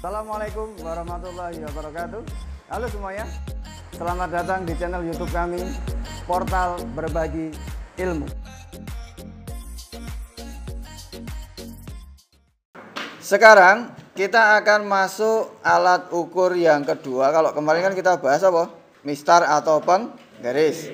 Assalamualaikum warahmatullahi wabarakatuh. Halo semuanya, selamat datang di channel YouTube kami, Portal Berbagi Ilmu. Sekarang kita akan masuk alat ukur yang kedua. Kalau kemarin kan kita bahas apa? Mistar atau penggaris.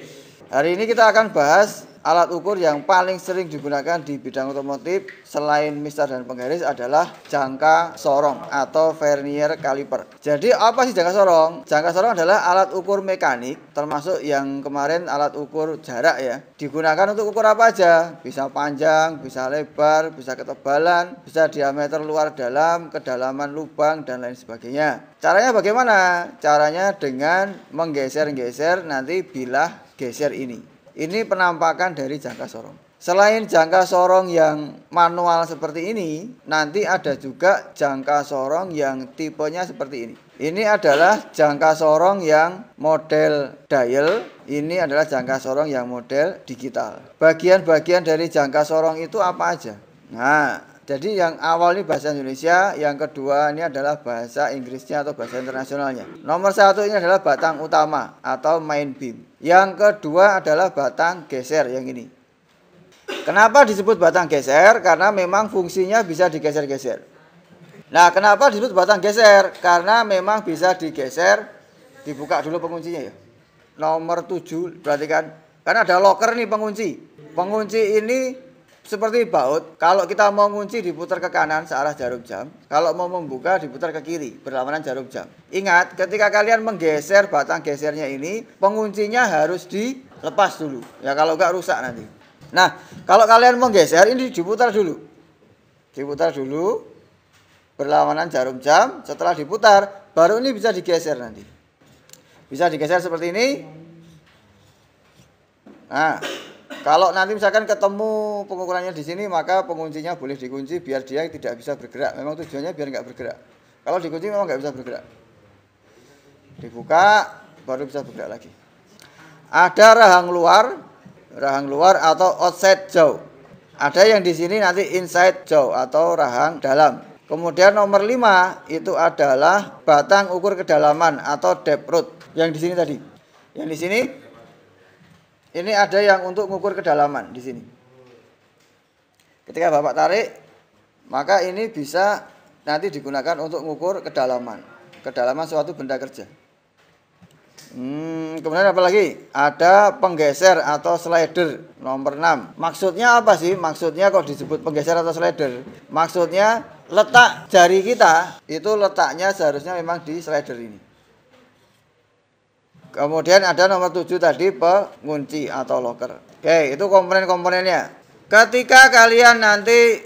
Hari ini kita akan bahas alat ukur yang paling sering digunakan di bidang otomotif selain mistar dan penggaris adalah jangka sorong atau vernier caliper. Jadi apa sih jangka sorong? Jangka sorong adalah alat ukur mekanik, termasuk yang kemarin alat ukur jarak ya. Digunakan untuk ukur apa aja? Bisa panjang, bisa lebar, bisa ketebalan, bisa diameter luar dalam, kedalaman lubang dan lain sebagainya. Caranya bagaimana? Caranya dengan menggeser-geser nanti bilah geser ini. Ini penampakan dari jangka sorong. Selain jangka sorong yang manual seperti ini, nanti ada juga jangka sorong yang tipenya seperti ini. Ini adalah jangka sorong yang model dial, ini adalah jangka sorong yang model digital. Bagian-bagian dari jangka sorong itu apa aja? Nah, jadi yang awal ini bahasa Indonesia, yang kedua ini adalah bahasa Inggrisnya atau bahasa internasionalnya. Nomor satu ini adalah batang utama atau main beam. Yang kedua adalah batang geser yang ini. Kenapa disebut batang geser? Karena memang fungsinya bisa digeser-geser. Nah, kenapa disebut batang geser? Karena memang bisa digeser. Dibuka dulu penguncinya ya. Nomor 7, perhatikan. Karena ada locker nih pengunci. Pengunci ini seperti baut, kalau kita mau ngunci diputar ke kanan searah jarum jam, kalau mau membuka diputar ke kiri berlawanan jarum jam. Ingat, ketika kalian menggeser batang gesernya ini, penguncinya harus dilepas dulu. Ya kalau enggak rusak nanti. Nah, kalau kalian menggeser ini diputar dulu. Diputar dulu berlawanan jarum jam, setelah diputar baru ini bisa digeser nanti. Bisa digeser seperti ini. Nah, kalau nanti misalkan ketemu pengukurannya di sini, maka penguncinya boleh dikunci biar dia tidak bisa bergerak. Memang tujuannya biar nggak bergerak. Kalau dikunci memang nggak bisa bergerak. Dibuka, baru bisa bergerak lagi. Ada rahang luar atau outside jaw. Ada yang di sini nanti inside jaw atau rahang dalam. Kemudian nomor 5 itu adalah batang ukur kedalaman atau depth root. Yang di sini tadi. Yang di sini. Ini ada yang untuk mengukur kedalaman di sini. Ketika Bapak tarik, maka ini bisa nanti digunakan untuk mengukur kedalaman. Kedalaman suatu benda kerja. Kemudian apa lagi? Ada penggeser atau slider nomor 6. Maksudnya apa sih? Maksudnya kok disebut penggeser atau slider? Maksudnya letak jari kita itu letaknya seharusnya memang di slider ini. Kemudian ada nomor 7 tadi pengunci atau locker. Oke, itu komponen-komponennya. Ketika kalian nanti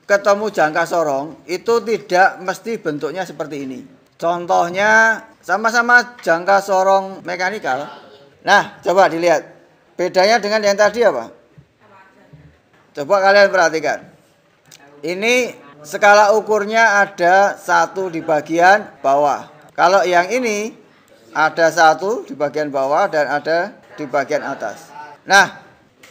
ketemu jangka sorong, itu tidak mesti bentuknya seperti ini. Contohnya sama-sama jangka sorong mekanikal. Nah, coba dilihat. Bedanya dengan yang tadi apa? Coba kalian perhatikan. Ini skala ukurnya ada 1 di bagian bawah. Kalau yang ini ada 1 di bagian bawah dan ada di bagian atas. Nah,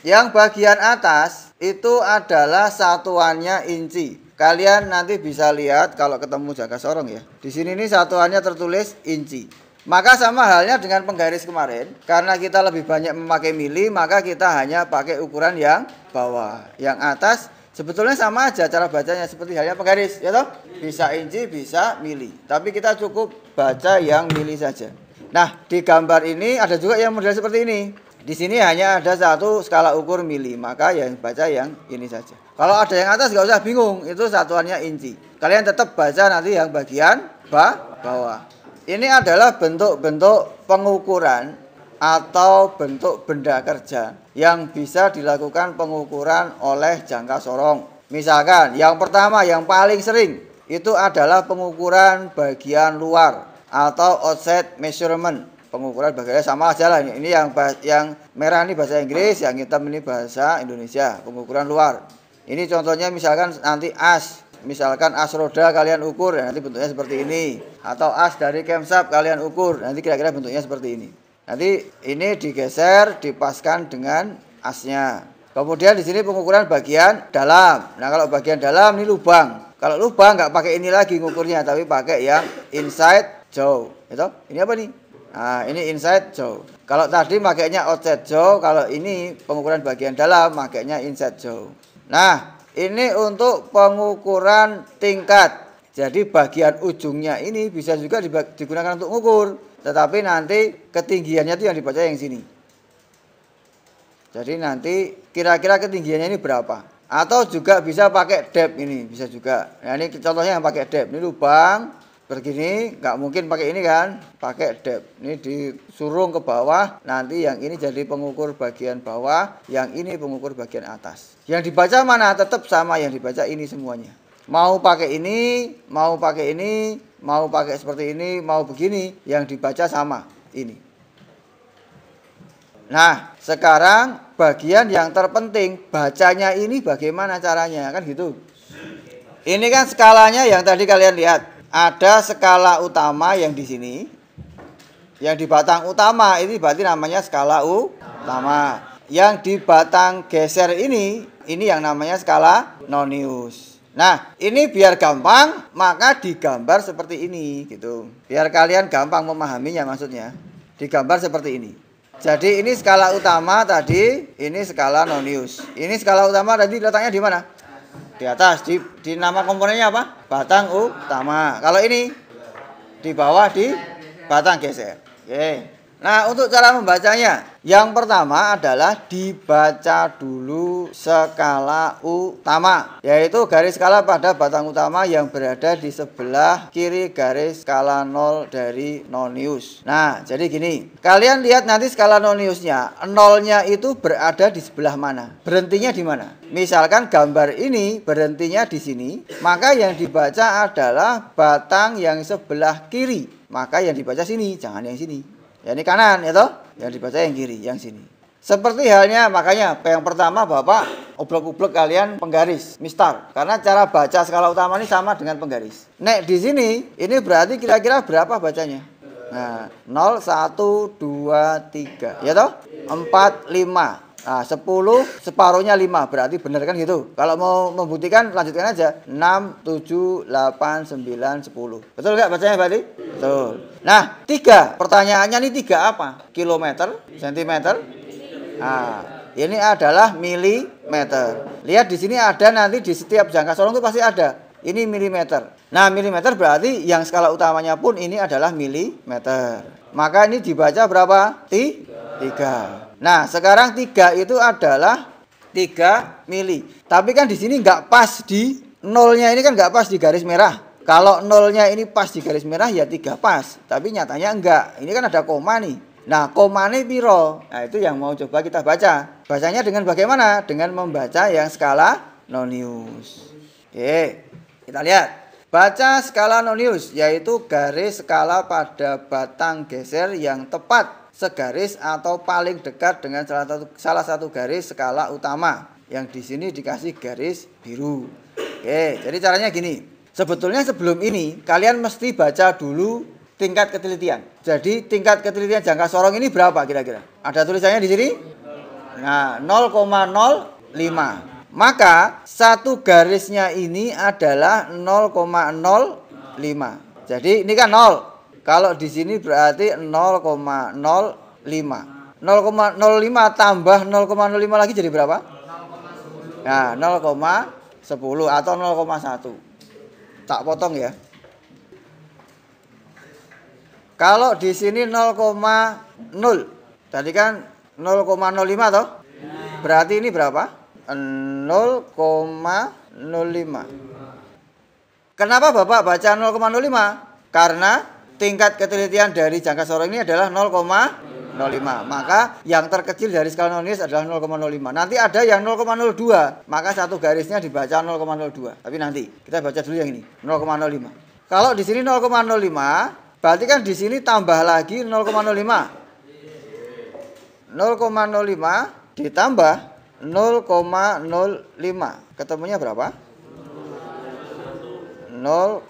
yang bagian atas itu adalah satuannya inci. Kalian nanti bisa lihat kalau ketemu jangka sorong ya. Di sini nih satuannya tertulis inci. Maka sama halnya dengan penggaris kemarin. Karena kita lebih banyak memakai mili, maka kita hanya pakai ukuran yang bawah. Yang atas sebetulnya sama aja cara bacanya seperti halnya penggaris, ya toh? Bisa inci, bisa mili. Tapi kita cukup baca yang mili saja. Nah, di gambar ini ada juga yang model seperti ini. Di sini hanya ada 1 skala ukur mili, maka yang baca yang ini saja. Kalau ada yang atas nggak usah bingung, itu satuannya inci. Kalian tetap baca nanti yang bagian bawah. Ini adalah bentuk-bentuk pengukuran atau bentuk benda kerja yang bisa dilakukan pengukuran oleh jangka sorong. Misalkan yang pertama yang paling sering itu adalah pengukuran bagian luar atau outside measurement. Pengukuran bagiannya sama aja lah. Ini yang merah ini bahasa Inggris, yang hitam ini bahasa Indonesia. Pengukuran luar. Ini contohnya misalkan nanti as. Misalkan as roda kalian ukur, nanti bentuknya seperti ini. Atau as dari camshaft kalian ukur, nanti kira-kira bentuknya seperti ini. Nanti ini digeser, dipaskan dengan asnya. Kemudian di sini pengukuran bagian dalam. Nah, kalau bagian dalam ini lubang. Kalau lubang nggak pakai ini lagi ngukurnya, tapi pakai yang inside jauh. Itu? Ini apa nih? Nah, ini inside jauh. Kalau tadi makainya outside jauh, kalau ini pengukuran bagian dalam makainya inside jauh. Nah, ini untuk pengukuran tingkat. Jadi bagian ujungnya ini bisa juga digunakan untuk mengukur, tetapi nanti ketinggiannya itu yang dibaca yang sini. Jadi nanti kira-kira ketinggiannya ini berapa? Atau juga bisa pakai depth ini, bisa juga. Nah, ini contohnya yang pakai depth. Ini lubang begini, nggak mungkin pakai ini kan? Pakai depth. Ini disurung ke bawah, nanti yang ini jadi pengukur bagian bawah, yang ini pengukur bagian atas. Yang dibaca mana? Tetap sama yang dibaca ini semuanya. Mau pakai ini, mau pakai ini, mau pakai seperti ini, mau begini, yang dibaca sama ini. Nah, sekarang bagian yang terpenting, bacanya ini bagaimana caranya, kan gitu. Ini kan skalanya yang tadi kalian lihat. Ada skala utama yang di sini. Yang di batang utama ini berarti namanya skala utama. Yang di batang geser ini yang namanya skala nonius. Nah, ini biar gampang, maka digambar seperti ini gitu. Biar kalian gampang memahaminya maksudnya. Digambar seperti ini. Jadi ini skala utama tadi, ini skala nonius. Ini skala utama tadi letaknya di mana? Di atas. Di nama komponennya apa? Batang utama. Kalau ini di bawah di batang geser. Oke. Nah, untuk cara membacanya, yang pertama adalah dibaca dulu skala utama, yaitu garis skala pada batang utama yang berada di sebelah kiri garis skala 0 dari nonius. Nah, jadi gini, kalian lihat nanti skala noniusnya, nolnya itu berada di sebelah mana? Berhentinya di mana? Misalkan gambar ini berhentinya di sini, maka yang dibaca adalah batang yang sebelah kiri, maka yang dibaca sini, jangan yang sini. Ya ini kanan ya toh, yang dibaca yang kiri, yang sini. Seperti halnya makanya yang pertama Bapak ublek-ublek kalian penggaris, mistar. Karena cara baca skala utama ini sama dengan penggaris. Nek di sini ini berarti kira-kira berapa bacanya? Nah, 0 1 2 3 ya toh? 4 5. Nah, 10 separuhnya 5 berarti benar kan gitu. Kalau mau membuktikan lanjutkan aja 6 7 8 9 10. Betul nggak bacanya berarti? Betul. Nah, 3. Pertanyaannya nih 3 apa? Kilometer, sentimeter. Nah, ini adalah milimeter. Lihat di sini ada nanti di setiap jangka sorong itu pasti ada. Ini milimeter. Nah, milimeter berarti yang skala utamanya pun ini adalah milimeter. Maka ini dibaca berapa? 3. Nah, sekarang 3 itu adalah 3 mili. Tapi kan di sini nggak pas di nolnya ini kan nggak pas di garis merah. Kalau nolnya ini pas di garis merah ya 3 pas. Tapi nyatanya enggak. Ini kan ada koma nih. Nah, koma ini piro? Nah, itu yang mau coba kita baca. Bacanya dengan bagaimana? Dengan membaca yang skala nonius. Oke, kita lihat. Baca skala nonius, yaitu garis skala pada batang geser yang tepat segaris atau paling dekat dengan salah satu garis skala utama yang di sini dikasih garis biru. Oke, jadi caranya gini. Sebetulnya sebelum ini kalian mesti baca dulu tingkat ketelitian. Jadi tingkat ketelitian jangka sorong ini berapa kira-kira? Ada tulisannya di sini? Nah, 0,05. Maka satu garisnya ini adalah 0,05. Jadi ini kan 0. Kalau di sini berarti 0,05. 0,05 tambah 0,05 lagi jadi berapa? Nah, 0,10 atau 0,1. Tak potong ya. Kalau di sini 0,0. Tadi kan 0,05 toh? Berarti ini berapa? 0,05. Kenapa Bapak baca 0,05? Karena tingkat ketelitian dari jangka sorong ini adalah 0,05. Maka yang terkecil dari skala nonius adalah 0,05. Nanti ada yang 0,02. Maka satu garisnya dibaca 0,02. Tapi nanti kita baca dulu yang ini 0,05. Kalau di sini 0,05, berarti kan di sini tambah lagi 0,05. 0,05 ditambah 0,05. Ketemunya berapa? 0,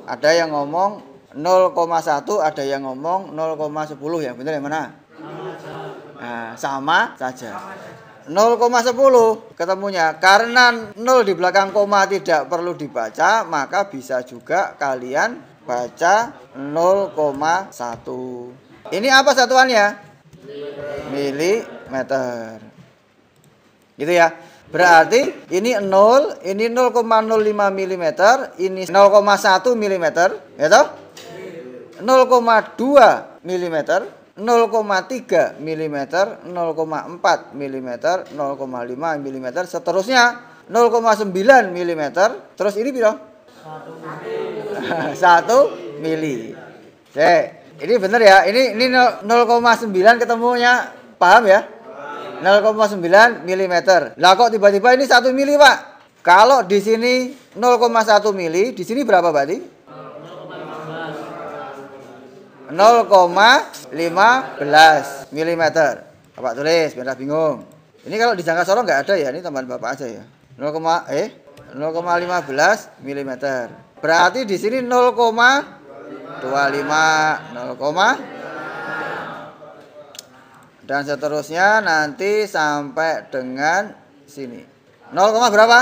ada yang ngomong 0,1, ada yang ngomong 0,10. Yang benar yang mana? Nah, sama saja. 0,10 ketemunya. Karena 0 di belakang koma tidak perlu dibaca, maka bisa juga kalian baca 0,1. Ini apa satuannya? Milimeter. Gitu ya. Berarti ini 0, ini 0,05 mm, ini 0,1 mm, ya toh? 0,2 mm, 0,3 mm, 0,4 mm, 0,5 mm, seterusnya 0,9 mm, terus ini berapa? 1 mili. Oke, ini benar ya. Ini 0,9 ketemunya, paham ya? 0,9 mm. Lah kok tiba-tiba ini 1 mili, Pak? Kalau di sini 0,1 mili, di sini berapa berarti? 0,15 mm. Bapak tulis, biar bingung. Ini kalau di jangka sorong nggak ada ya, ini tambahan Bapak aja ya. 0,15 mm. Berarti di sini 0,25, 0, dan seterusnya nanti sampai dengan sini. 0, berapa?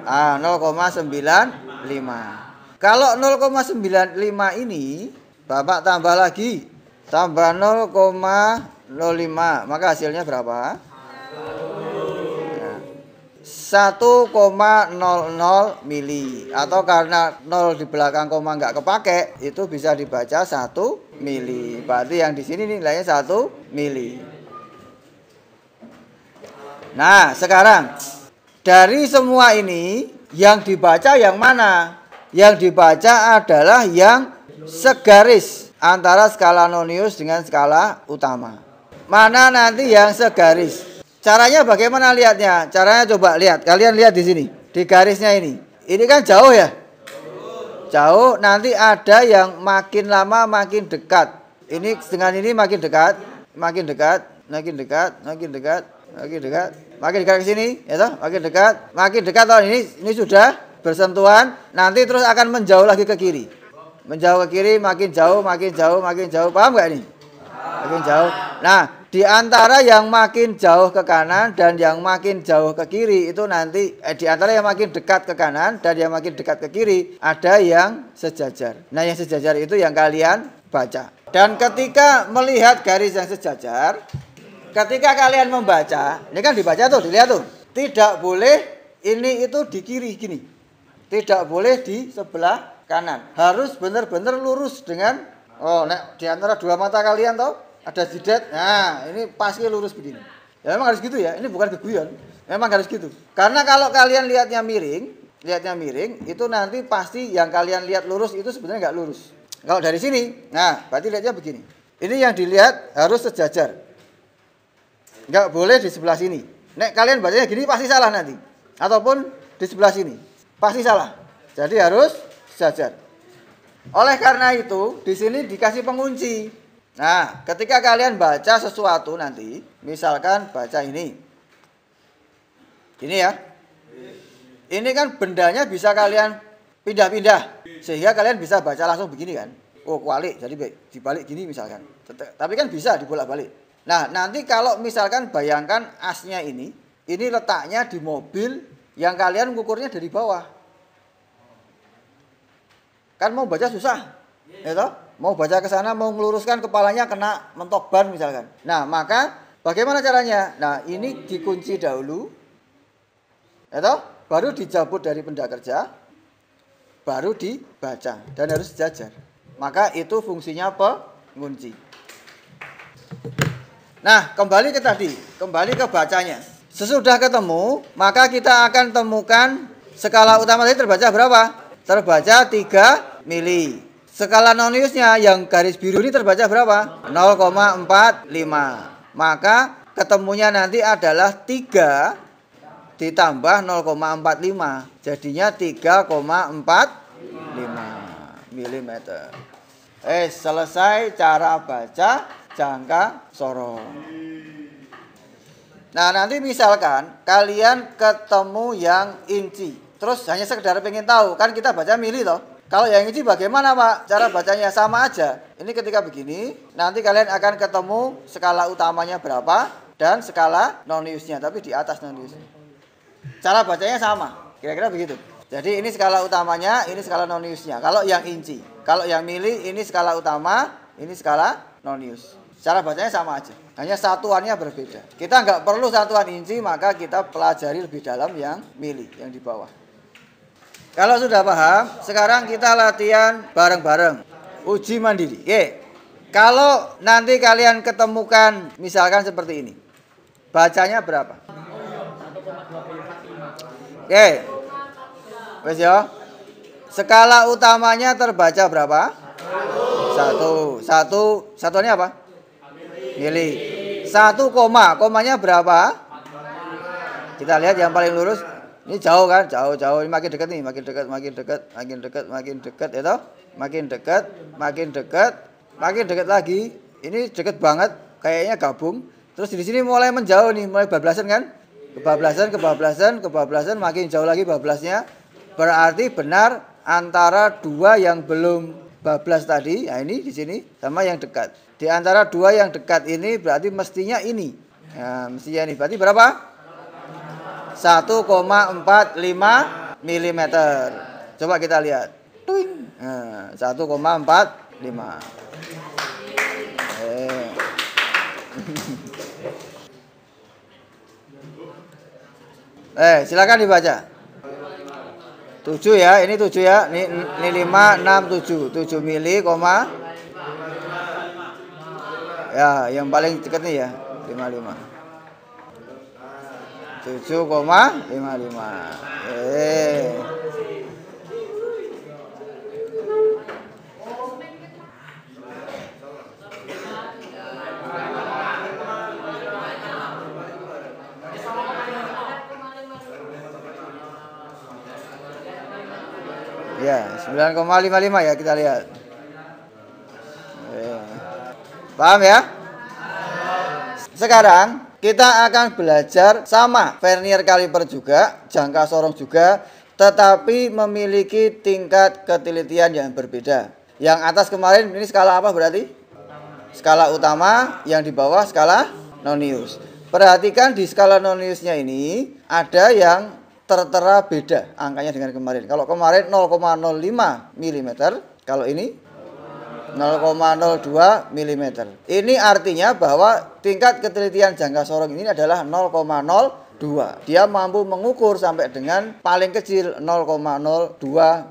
0,95. Kalau 0,95 ini Bapak tambah lagi, tambah 0,05, maka hasilnya berapa? 1,00 mili. Atau karena 0 di belakang koma nggak kepake, itu bisa dibaca 1 mili. Berarti yang di sini nilainya 1 mili. Nah, sekarang dari semua ini yang dibaca yang mana? Yang dibaca adalah yang segaris antara skala nonius dengan skala utama. Mana nanti yang segaris? Caranya bagaimana lihatnya? Caranya coba lihat. Kalian lihat di sini, di garisnya ini. Ini kan jauh ya? Jauh, nanti ada yang makin lama makin dekat. Ini dengan ini makin dekat, makin dekat, makin dekat, makin dekat, makin dekat, makin dekat ke sini, ya toh? Makin dekat toh ini sudah bersentuhan, nanti terus akan menjauh lagi ke kiri. Menjauh ke kiri, makin jauh, makin jauh, makin jauh. Paham nggak ini? Makin jauh. Nah, di antara yang makin jauh ke kanan dan yang makin jauh ke kiri itu nanti di antara yang makin dekat ke kanan dan yang makin dekat ke kiri ada yang sejajar. Nah, yang sejajar itu yang kalian baca. Dan ketika melihat garis yang sejajar, ketika kalian membaca, ini kan dibaca tuh, dilihat tuh. Tidak boleh ini itu di kiri gini. Tidak boleh di sebelah kanan. Harus benar-benar lurus dengan di antara dua mata kalian tuh ada jidat. Nah, ini pasti lurus begini. Ya memang harus gitu ya. Ini bukan keguyon. Memang harus gitu. Karena kalau kalian lihatnya miring, itu nanti pasti yang kalian lihat lurus itu sebenarnya nggak lurus. Kalau dari sini, nah berarti lihatnya begini. Ini yang dilihat harus sejajar. Nggak boleh di sebelah sini. Nek kalian bacanya gini pasti salah nanti. Ataupun di sebelah sini pasti salah. Jadi harus sejajar. Oleh karena itu, di sini dikasih pengunci. Nah, ketika kalian baca sesuatu nanti, misalkan baca ini. Ini ya. Ini kan bendanya bisa kalian pindah-pindah. Sehingga kalian bisa baca langsung begini kan. Oh, kualik, jadi dibalik gini misalkan. Tapi kan bisa dibolak-balik. Nah, nanti kalau misalkan bayangkan asnya ini letaknya di mobil yang kalian mengukurnya dari bawah. Kan mau baca susah. Ya toh? Mau baca ke sana, mau meluruskan kepalanya kena mentok ban misalkan. Nah, maka bagaimana caranya? Nah, ini dikunci dahulu. Ya toh? Baru dicabut dari benda kerja, baru dibaca dan harus sejajar. Maka itu fungsinya pengunci. Nah, kembali ke bacanya. Sesudah ketemu, maka kita akan temukan skala utama tadi terbaca berapa? Terbaca 3 mili. Skala noniusnya yang garis biru ini terbaca berapa? 0,45. Maka ketemunya nanti adalah 3 ditambah 0,45. Jadinya 3,45 mm. Selesai cara baca jangka sorong. Nah, nanti misalkan kalian ketemu yang inci. Terus hanya sekedar pengen tahu, kan kita baca mili toh. Kalau yang inci bagaimana, Pak? Cara bacanya sama aja. Ini ketika begini, nanti kalian akan ketemu skala utamanya berapa, dan skala noniusnya, tapi di atas noniusnya. Cara bacanya sama, kira-kira begitu. Jadi ini skala utamanya, ini skala noniusnya. Kalau yang inci, kalau yang mili ini skala utama, ini skala nonius. Cara bacanya sama aja, hanya satuannya berbeda. Kita nggak perlu satuan inci, maka kita pelajari lebih dalam yang mili, yang di bawah. Kalau sudah paham, sekarang kita latihan bareng-bareng. Uji mandiri. Oke. Kalau nanti kalian ketemukan misalkan seperti ini. Bacanya berapa? Oke. Wes ya. Skala utamanya terbaca berapa? 1. Satuannya apa? Mili. 1 koma. Komanya berapa? Kita lihat yang paling lurus. Ini jauh kan? Jauh. Ini makin dekat nih, makin dekat ya toh? Makin dekat lagi. Ini dekat banget, kayaknya gabung. Terus di sini mulai menjauh nih, mulai bablasan kan? Kebablasan, makin jauh lagi bablasnya. Berarti benar antara dua yang belum bablas tadi, ya ini di sini sama yang dekat. Di antara dua yang dekat ini berarti mestinya ini. Nah, mestinya ini. Berarti berapa? 1,45 mm. Coba kita lihat. Nah, 1,45. Silakan dibaca. 7 ya, ini 7 ya. Ini 5, 6, 7. 7 mili, ya, yang paling dekat nih ya, 55. 7,55. Ya, 9,55 ya, kita lihat. Paham ya? Sekarang kita akan belajar sama vernier kaliper juga, jangka sorong juga, tetapi memiliki tingkat ketelitian yang berbeda. Yang atas kemarin ini skala apa berarti? Skala utama, yang di bawah skala nonius. Perhatikan di skala noniusnya ini ada yang tertera beda angkanya dengan kemarin. Kalau kemarin 0,05 mm, kalau ini 0,02 mm. Ini artinya bahwa tingkat ketelitian jangka sorong ini adalah 0,02. Dia mampu mengukur sampai dengan paling kecil 0,02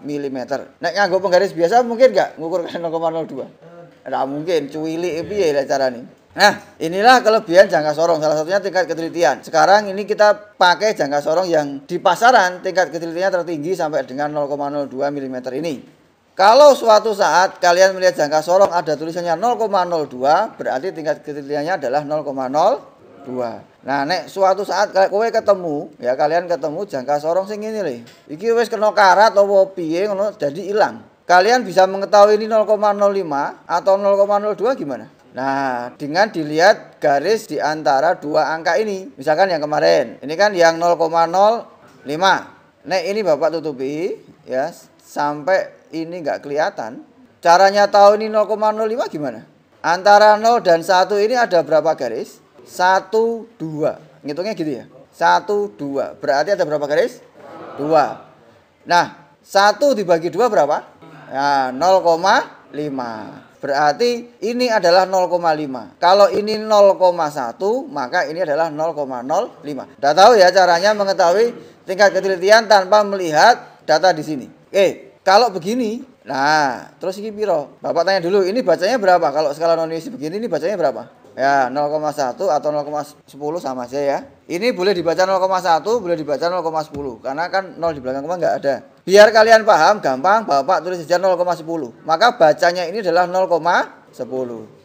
mm. Nek nganggo penggaris biasa mungkin nggak ngukur 0,02? Nggak mungkin, cuili piye carane. Nah, inilah kelebihan jangka sorong, salah satunya tingkat ketelitian. Sekarang ini kita pakai jangka sorong yang di pasaran tingkat ketelitiannya tertinggi sampai dengan 0,02 mm ini. Kalau suatu saat kalian melihat jangka sorong ada tulisannya 0,02, berarti tingkat ketelitiannya adalah 0,02. Nah, nek suatu saat kowe ketemu, ya kalian ketemu jangka sorong sing ngene lho. Iki wis kena karat apa piye ngono jadi hilang. Kalian bisa mengetahui ini 0,05 atau 0,02 gimana? Nah, dengan dilihat garis di antara dua angka ini. Misalkan yang kemarin, ini kan yang 0,05. Nek ini Bapak tutupi ya, sampai ini nggak kelihatan. Caranya tahu ini 0,05 gimana? Antara 0 dan 1 ini ada berapa garis? 1, 2. Ngitungnya gitu ya. 1, 2. Berarti ada berapa garis? 2. Nah, 1 dibagi 2 berapa? Nah, 0,5. Berarti ini adalah 0,5. Kalau ini 0,1, maka ini adalah 0,05. Sudah tahu ya caranya mengetahui tingkat ketelitian tanpa melihat data di sini. Kalau begini, nah, terus ini piro? Bapak tanya dulu, ini bacanya berapa? Kalau skala nonius begini, ini bacanya berapa? Ya, 0,1 atau 0,10 sama aja ya. Ini boleh dibaca 0,1, boleh dibaca 0,10. Karena kan 0 di belakang koma nggak ada. Biar kalian paham, gampang, Bapak tulis saja 0,10. Maka bacanya ini adalah 0,10.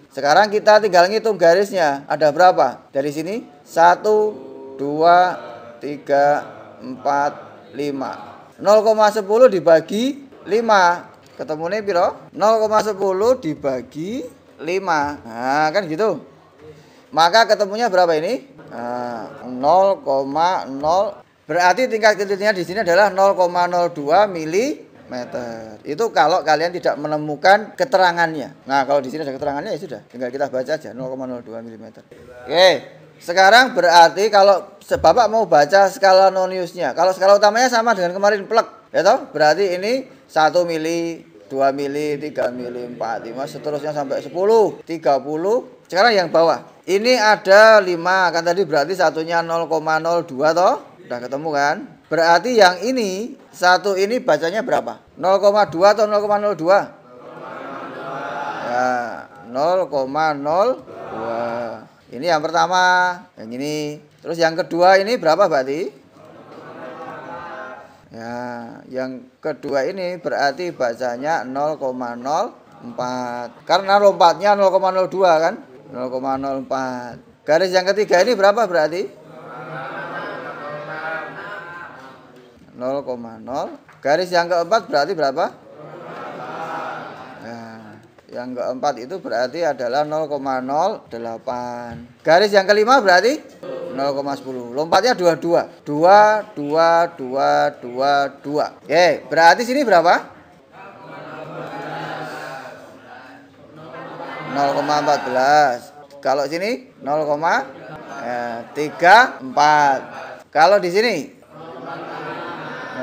Sekarang kita tinggal ngitung garisnya. Ada berapa? Dari sini, 1, 2, 3, 4, 5. 0,10 dibagi 5. Ketemunya piro? 0,10 dibagi 5. Nah, kan gitu. Maka ketemunya berapa ini? 0,0. Berarti tingkat ketelitiannya di sini adalah 0,02 mm. Itu kalau kalian tidak menemukan keterangannya. Nah, kalau di sini ada keterangannya ya sudah, tinggal kita baca aja 0,02 mm. Oke. Sekarang berarti kalau Bapak mau baca skala noniusnya. Kalau skala utamanya sama dengan kemarin plek, ya toh? Berarti ini 1 mili, 2 mili, 3 mili, 4, 5, seterusnya sampai 10, 30. Sekarang yang bawah. Ini ada 5, kan tadi berarti satunya 0,02 toh? Udah ketemu kan? Berarti yang ini, satu ini bacanya berapa? 0,2 atau 0,02? Ya, 0,02. Ini yang pertama, yang ini. Terus yang kedua ini berapa berarti? Ya, yang kedua ini berarti bacanya 0,04. Karena lompatnya 0,02 kan? 0,04. Garis yang ketiga ini berapa berarti? 0,0. Garis yang keempat berarti berapa? Yang keempat itu berarti adalah 0,08. Garis yang kelima berarti 0,10. Lompatnya 22. 2, 2, 2, 2, 2. Oke, berarti sini berapa? 0,14. Kalau sini 0,34. Kalau di sini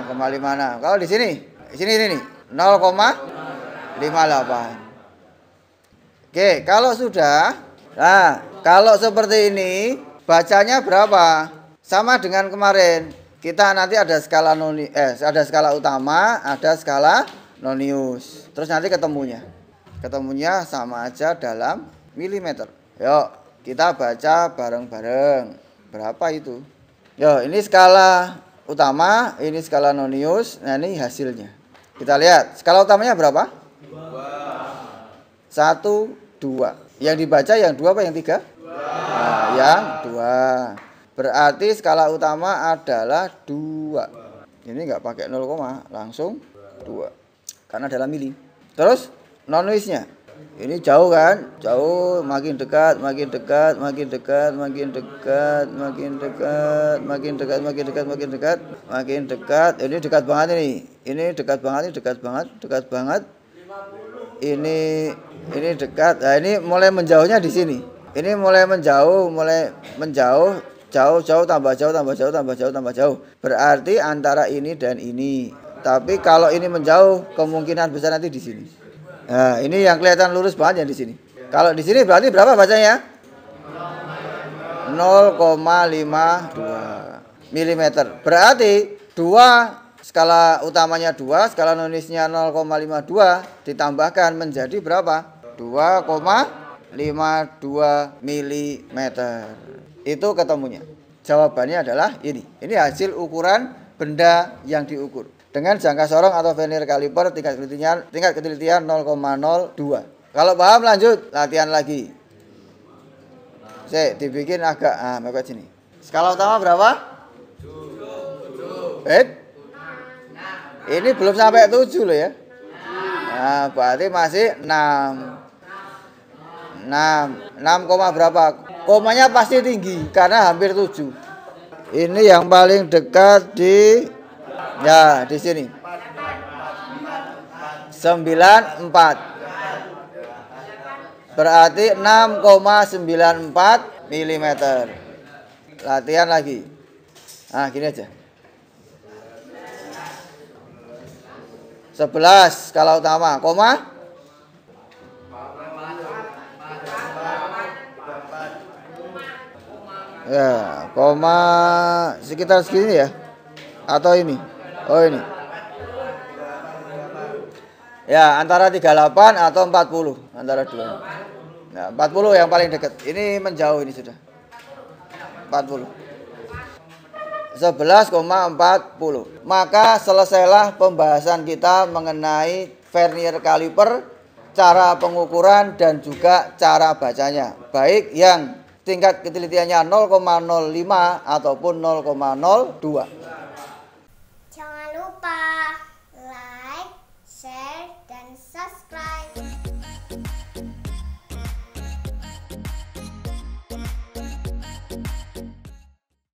0,56. Kalau di sini, ini 0,58. Oke, kalau sudah, nah kalau seperti ini bacanya berapa? Sama dengan kemarin. Kita nanti ada skala ada skala utama, ada skala nonius. Terus nanti ketemunya sama aja dalam milimeter. Yuk, kita baca bareng-bareng. Berapa itu? Yuk, ini skala utama, ini skala nonius. Nah, ini hasilnya. Kita lihat, skala utamanya berapa? 1, 2. Yang dibaca yang 2 apa yang 3? Nah, yang 2. Berarti skala utama adalah 2. Ini enggak pakai 0, langsung 2. Karena dalam mili. Terus noniusnya. Ini jauh kan? Jauh, makin dekat, makin dekat, makin dekat, makin dekat, makin dekat, makin dekat, makin dekat, makin dekat, makin dekat. Ini dekat banget ini. Ini dekat banget, ini dekat banget, dekat banget. Ini dekat. Nah, ini mulai menjauhnya di sini. Ini mulai menjauh, jauh, tambah jauh, tambah jauh, tambah jauh, tambah jauh. Berarti antara ini dan ini. Tapi kalau ini menjauh, kemungkinan besar nanti di sini. Nah, ini yang kelihatan lurus banget yang di sini. Kalau di sini berarti berapa bacanya? 0,52 mm. Berarti 2 skala utamanya 2, skala noniusnya 0,52 ditambahkan menjadi berapa? 2,52 mm. Itu ketemunya. Jawabannya adalah ini. Ini hasil ukuran benda yang diukur. Dengan jangka sorong atau vernier kaliper tingkat ketelitian 0,02. Kalau paham lanjut latihan lagi. Saya dibikin agak mepet sini. Skala utama berapa? 7. Ini belum sampai 7 loh ya. Nah, berarti masih 6. 6, berapa? Komanya pasti tinggi karena hampir 7. Ini yang paling dekat di sini. 94. Berarti 6,94 mm. Latihan lagi. Nah, gini aja. 11 skala utama, koma. Ya, koma sekitar segini ya. Atau ini. Oh, ini. Ya, antara 38 atau 40, antara dua. Nah, 40 yang paling dekat. Ini menjauh ini sudah. 40. 11,40. Maka selesailah pembahasan kita mengenai vernier kaliper, cara pengukuran dan juga cara bacanya. Baik yang tingkat ketelitiannya 0,05 ataupun 0,02.